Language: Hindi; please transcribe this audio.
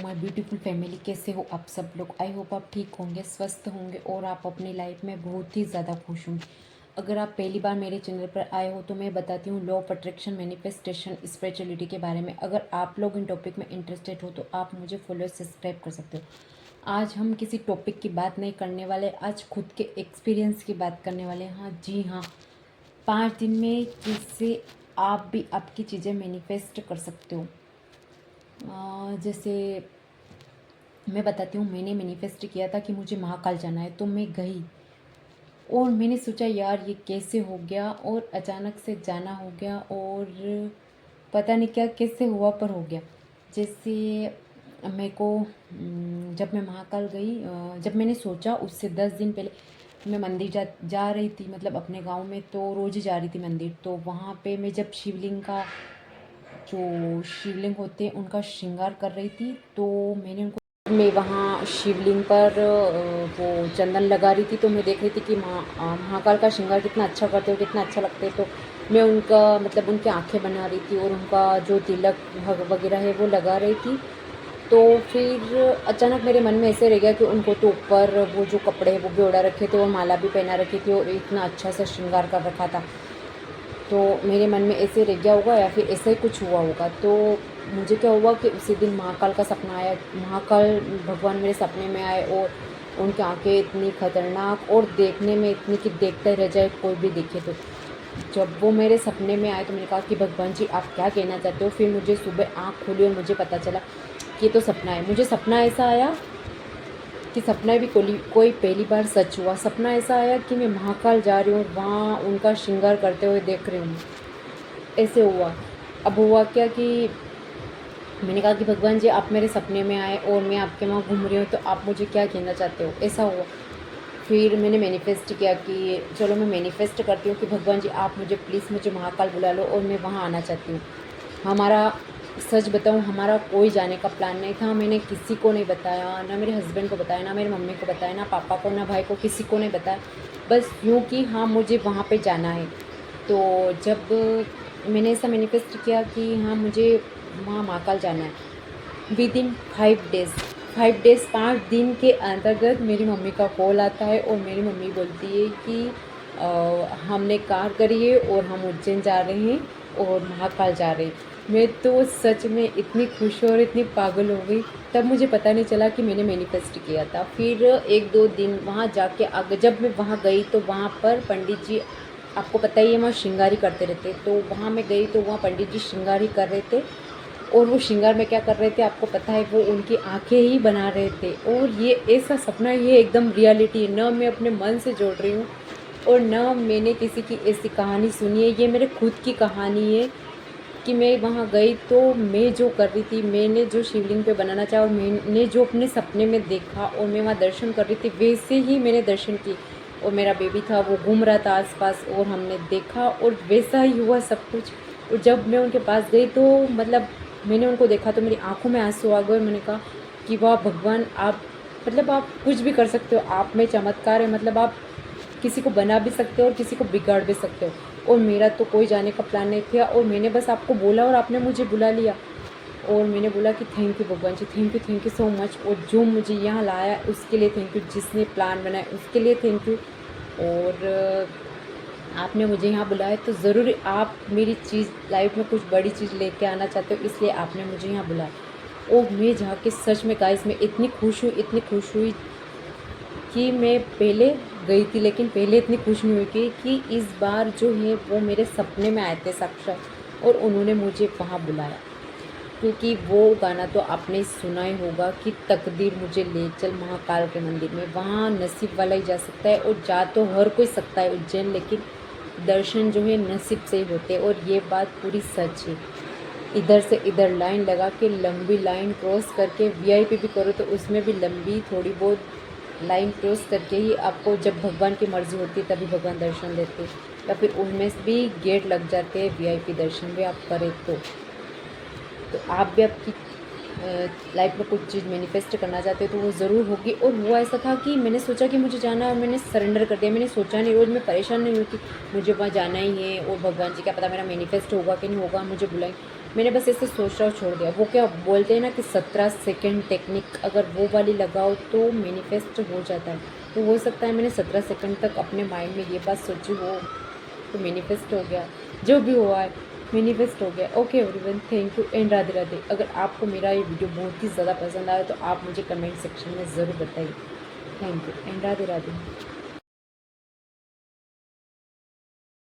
My beautiful family. कैसे हो आप सब लोग? आई होप आप ठीक होंगे, स्वस्थ होंगे और आप अपनी लाइफ में बहुत ही ज़्यादा खुश होंगे। अगर आप पहली बार मेरे चैनल पर आए हो तो मैं बताती हूँ law of attraction, manifestation, spirituality के बारे में। अगर आप लोग इन टॉपिक में इंटरेस्टेड हो तो आप मुझे फॉलो सब्सक्राइब कर सकते हो। आज हम किसी टॉपिक की बात नहीं करने वाले, आज खुद के एक्सपीरियंस की बात करने वाले हैं। हाँ जी हाँ, 5 दिन में किससे आप भी आपकी चीज़ें मैनिफेस्ट कर सकते हो। जैसे मैं बताती हूँ, मैंने मैनिफेस्ट किया था कि मुझे महाकाल जाना है, तो मैं गई और मैंने सोचा यार ये कैसे हो गया, और अचानक से जाना हो गया और पता नहीं क्या कैसे हुआ पर हो गया। जैसे मेरे को जब मैं महाकाल गई, जब मैंने सोचा उससे 10 दिन पहले मैं मंदिर जा रही थी, मतलब अपने गांव में, तो रोज़ ही जा रही थी मंदिर। तो वहाँ पे मैं जब जो शिवलिंग होते हैं उनका श्रृंगार कर रही थी, तो मैं वहाँ शिवलिंग पर वो चंदन लगा रही थी। तो मैं देख रही थी कि महाकाल का श्रृंगार कितना अच्छा करते हो, कितना अच्छा लगते हैं। तो मैं उनका मतलब उनकी आंखें बना रही थी और उनका जो तिलक वगैरह है वो लगा रही थी। तो फिर अचानक मेरे मन में ऐसे रह गया कि उनको तो ऊपर वो जो कपड़े हैं वो भी ओढ़ा रखे थे और माला भी पहना रखी थी और इतना अच्छा सा श्रृंगार कर रखा था। तो मेरे मन में ऐसे रह गया होगा या फिर ऐसा ही कुछ हुआ होगा। तो मुझे क्या हुआ कि उसी दिन महाकाल का सपना आया। महाकाल भगवान मेरे सपने में आए और उनकी आंखें इतनी खतरनाक और देखने में इतनी कि देखते रह जाए कोई भी देखे। तो जब वो मेरे सपने में आए तो मैंने कहा कि भगवान जी आप क्या कहना चाहते हो। फिर मुझे सुबह आँख खुली और मुझे पता चला कि ये तो सपना है। मुझे सपना ऐसा आया कि सपना भी कोई पहली बार सच हुआ। सपना ऐसा आया कि मैं महाकाल जा रही हूँ और वहाँ उनका श्रृंगार करते हुए देख रही हूँ। ऐसे हुआ। अब हुआ क्या कि मैंने कहा कि भगवान जी आप मेरे सपने में आए और मैं आपके वहाँ घूम रही हूँ, तो आप मुझे क्या कहना चाहते हो। ऐसा हुआ। फिर मैंने मैनिफेस्ट किया कि चलो मैं मैनिफेस्ट करती हूँ कि भगवान जी आप मुझे प्लीज़ मुझे महाकाल बुला लो और मैं वहाँ आना चाहती हूँ। हमारा सच बताऊँ, हमारा कोई जाने का प्लान नहीं था। मैंने किसी को नहीं बताया, ना मेरे हस्बैंड को बताया, ना मेरी मम्मी को बताया, ना पापा को, ना भाई को, किसी को नहीं बताया। बस यूँ कि हाँ मुझे वहाँ पे जाना है। तो जब मैंने ऐसा मैनिफेस्ट किया कि हाँ मुझे वहाँ महाकाल जाना है, विद इन 5 डेज़ 5 डेज़ 5 दिन के अंतर्गत मेरी मम्मी का कॉल आता है और मेरी मम्मी बोलती है कि हमने कार करी है और हम उज्जैन जा रहे हैं और महाकाल जा रहे हैं। मैं तो सच में इतनी खुश और इतनी पागल हो गई। तब मुझे पता नहीं चला कि मैंने मैनिफेस्ट किया था। फिर 1-2 दिन वहाँ जाके आगे जब मैं वहाँ गई तो वहाँ पर पंडित जी, आपको पता ही है वहाँ श्रृंगारी करते रहते। तो वहाँ मैं गई तो वहाँ पंडित जी श्रृंगारी कर रहे थे और वो श्रृंगार में क्या कर रहे थे आपको पता है, वो उनकी आंखें ही बना रहे थे। और ये ऐसा सपना, ये एकदम रियलिटी है, ना मैं अपने मन से जोड़ रही हूँ और ना मैंने किसी की ऐसी कहानी सुनी है। ये मेरे खुद की कहानी है कि मैं वहाँ गई तो मैं जो कर रही थी, मैंने जो शिवलिंग पे बनाना चाहा और मैंने जो अपने सपने में देखा और मैं वहाँ दर्शन कर रही थी, वैसे ही मैंने दर्शन किए। और मेरा बेबी था वो घूम रहा था आसपास और हमने देखा और वैसा ही हुआ सब कुछ। और जब मैं उनके पास गई तो मतलब मैंने उनको देखा तो मेरी आंखों में आंसू आ गए। मैंने कहा कि वाह भगवान, आप मतलब आप कुछ भी कर सकते हो, आप में चमत्कार है। मतलब आप किसी को बना भी सकते हो और किसी को बिगाड़ भी सकते हो। और मेरा तो कोई जाने का प्लान नहीं था और मैंने बस आपको बोला और आपने मुझे बुला लिया। और मैंने बोला कि थैंक यू भगवान जी, थैंक यू सो मच। और जो मुझे यहाँ लाया उसके लिए थैंक यू, जिसने प्लान बनाया उसके लिए थैंक यू। और आपने मुझे यहाँ बुलाया तो ज़रूर आप मेरी चीज़ लाइफ में कुछ बड़ी चीज़ लेके आना चाहते हो, इसलिए आपने मुझे यहाँ बुलाया। और मैं जहाँ के सच में गाइस मैं इतनी खुश हूँ, इतनी खुश हुई कि मैं पहले गई थी लेकिन पहले इतनी खुश नहीं हुई कि इस बार जो है वो मेरे सपने में आए थे साक्षात और उन्होंने मुझे वहाँ बुलाया। क्योंकि वो गाना तो आपने सुना ही होगा कि तकदीर मुझे ले चल महाकाल के मंदिर में। वहाँ नसीब वाला ही जा सकता है और जा तो हर कोई सकता है उज्जैन, लेकिन दर्शन जो है नसीब से ही होते हैं। और ये बात पूरी सच है। इधर से इधर लाइन लगा के लंबी लाइन क्रॉस करके वीआईपी भी करो तो उसमें भी लंबी थोड़ी बहुत लाइन क्रॉस करके ही आपको, जब भगवान की मर्ज़ी होती है तभी भगवान दर्शन देते हैं, या फिर उनमें भी गेट लग जाते हैं वीआईपी दर्शन भी आप करें तो आप भी आपकी लाइफ में कुछ चीज़ मैनिफेस्ट करना चाहते हो तो वो ज़रूर होगी। और हुआ ऐसा था कि मैंने सोचा कि मुझे जाना है और मैंने सरेंडर कर दिया। मैंने सोचा नहीं, रोज़ मैं परेशान नहीं हुई कि मुझे वहाँ जाना ही है और भगवान जी क्या पता मेरा मैनिफेस्ट होगा कि नहीं होगा, मुझे बुलाएं। मैंने बस ऐसे सोचा और छोड़ दिया। वो क्या बोलते हैं ना कि 17 सेकंड टेक्निक, अगर वो वाली लगाओ तो मैनिफेस्ट हो जाता है। तो हो सकता है मैंने 17 सेकंड तक अपने माइंड में ये बात सोची हो, तो मैनिफेस्ट हो गया। जो भी हुआ है मैनिफेस्ट हो गया। Okay everyone, thank you and Radhe Radhe. अगर आपको मेरा ये वीडियो बहुत ही ज़्यादा पसंद आया तो आप मुझे कमेंट सेक्शन में ज़रूर बताइए। Thank you and Radhe Radhe.